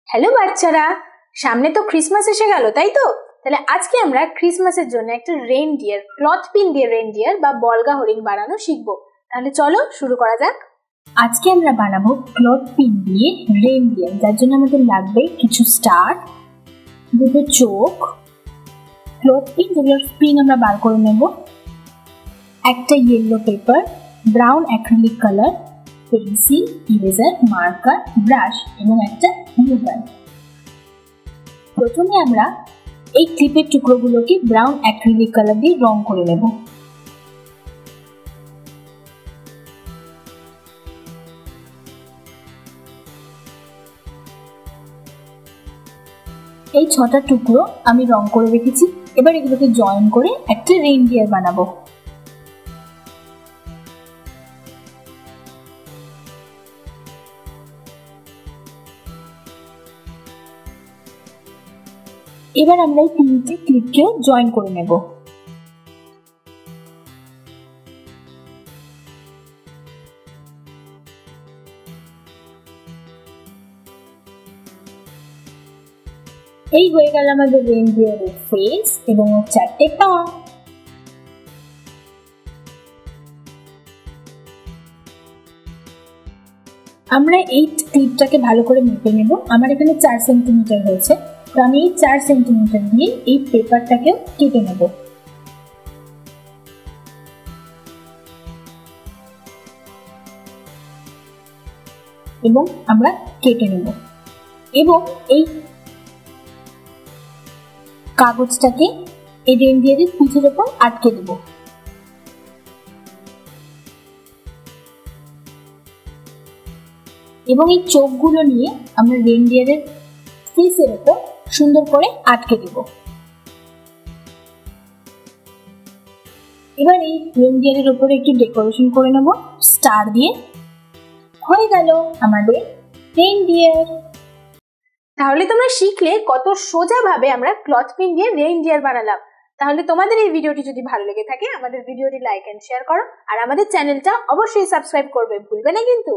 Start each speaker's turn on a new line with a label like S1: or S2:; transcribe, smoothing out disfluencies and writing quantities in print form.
S1: Hello বাচ্চারা, সামনে তো ক্রিসমাস এসে গেল, তাই তো? তাহলে আজকে আমরা ক্রিসমাসের জন্য একটা রেইনডিয়ার, ক্লথ পিন দিয়ে রেইনডিয়ার বা বলগা হরিণ বানানো শিখবো। তাহলে চলো শুরু করা যাক। আজকে আমরা বানাবো ক্লথ পিন দিয়ে রেইনডিয়ার, যার জন্য আমাদের লাগবে কিছু স্টার, দুটো চোখ, ক্লথ পিন যেগুলোর পিন আমরা বার করে নেব, একটা yellow paper, brown acrylic colour, pencil, eraser, marker, brush এবং একটা গ্লু গান। প্রথমে আমরা এই ক্লিপের টুকরোগুলোকে ব্রাউন অ্যাক্রিলিক কালার দিয়ে রং করে নেব। এই 6টা টুকরো আমি রং করে রেখেছি। এবার এগুলোকে জয়েন করে একটা রেইনডিয়ার বানাবো। এবার আমরা এই 3টে ক্লিপকেও জয়েন করে নেব। এই হয়ে গেল আমাদের রেইনডিয়ারের ফেস এবং 4টে পা। আমরা এই ক্লিপটাকে ভালো করে মেপে নেব। আমার এখানে 4 সেন্টিমিটার হয়েছে, তো আমি এই 4 সেন্টিমিটার দিয়ে এই পেপারটাকেও কেটে নেব। এবং আমরা কেটে নেব এবং এই কাগজটাকে এই রেইনডিয়ারের পিঠের উপর আটকে দেব। এবং এই চোখগুলো নিয়ে আমরা রেইনডিয়ারের ফেসের উপর সুন্দর করে আটকে দেব। এবার এই রেইনডিয়ারের উপরে একটু ডেকোরেশন করে নেব স্টার দিয়ে। হয়ে গেল আমাদের রেইনডিয়ার। তাহলে তোমরা শিখলে কত সোজা ভাবে আমরা ক্লথ পিন দিয়ে রেইনডিয়ার বানালাম। তাহলে তোমাদের এই ভিডিওটি যদি ভালো লেগে থাকে আমাদের ভিডিওটি লাইক এন্ড শেয়ার করো, আর আমাদের চ্যানেলটা অবশ্যই সাবস্ক্রাইব করবে, ভুলবে না কিন্তু।